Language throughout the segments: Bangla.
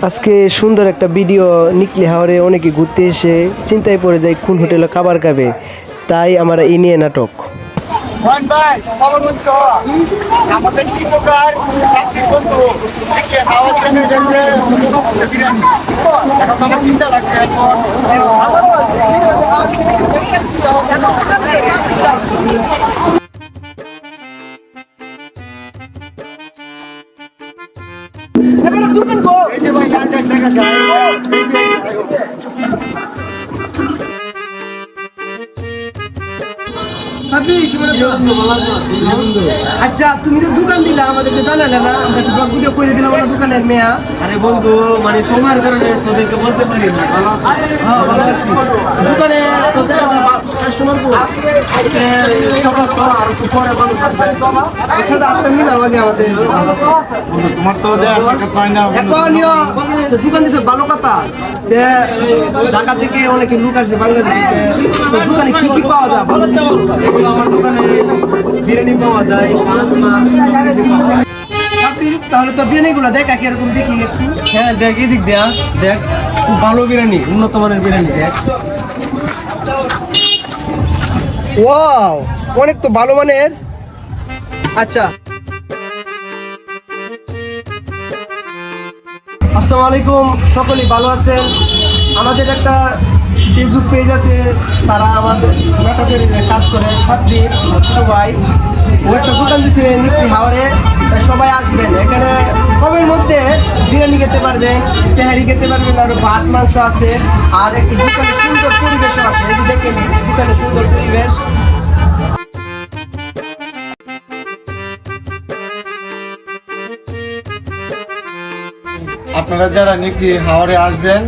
আজকে সুন্দর একটা ভিডিও নিকলি হাওরে অনেকে ঘুরতে এসে চিন্তায় পড়ে যায় কোন হোটেলে খাবার খাবে, তাই আমার এই নিয়ে নাটক। আমাদের কি প্রকার আমার চিন্তা লাগছে আচ্ছা, তুমি তো দোকান দিলা, আমাদেরকে জানালে না? আমরা একটু ব্লগ ভিডিও করে দিলাম আমার দোকানের মেয়া। আরে বন্ধু, মানে সময়ের কারণে তোদেরকে বলতে পারি না। ভালো আছি? হ্যাঁ, ভালো আছি। দোকানে তো দেখা যায় কাস্টমার কো আজকে সকাল তো আর একটু পরে মানুষ আসবে। আচ্ছা, আটটা মিলাও আগে আমাদের। বন্ধু তোমার তো দেয়া সাক্ষাৎ পাই না এখনও তো দোকান দিছে ভালো কথা। ঢাকা থেকে অনেকে লোক আসবে বাংলাদেশে। তো দোকানে কি কি পাওয়া যায় ভালো কিছু? এগুলো আমার দোকানে বিরিয়ানি পাওয়া যায়, মাছ তাহলে তো বিরিয়ানি গুলো দেখ কিরকম দেখি একটু। হ্যাঁ দেখ, এদিক দিয়ে আস, দেখ খুব ভালো বিরিয়ানি, উন্নত মানের বিরিয়ানি। দেখ ওয়াও, অনেক তো ভালো মানের। আচ্ছা, আসসালামু আলাইকুম, সকলেই ভালো আছেন? আমাদের একটা ফেসবুক পেজ আছে, তারা আমাদের নাটকের কাজ করে। সাব্বির ছোট ভাই, ও একটা দোকান দিচ্ছে নিকলি হাওরে। সবাই আসবেন, এখানে কমের মধ্যে বিরিয়ানি খেতে পারবেন, তেহারি খেতে পারবেন, আর ভাত মাংস আছে। আর একটি দোকানে সুন্দর পরিবেশও আছে। এই যে দেখেন দোকানে সুন্দর পরিবেশ। আপনারা যারা নাকি হাওড়ে আসবেন,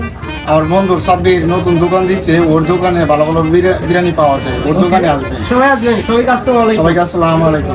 আমার বন্ধুর সাব্বির নতুন দোকান দিচ্ছে, ওর দোকানে ভালো ভালো বিরিয়ানি পাওয়া যায়, ওর দোকানে আসবেন। সবাই আসবেন, সবাইকে আসসালামু আলাইকুম। সবাইকে আসসালামু আলাইকুম।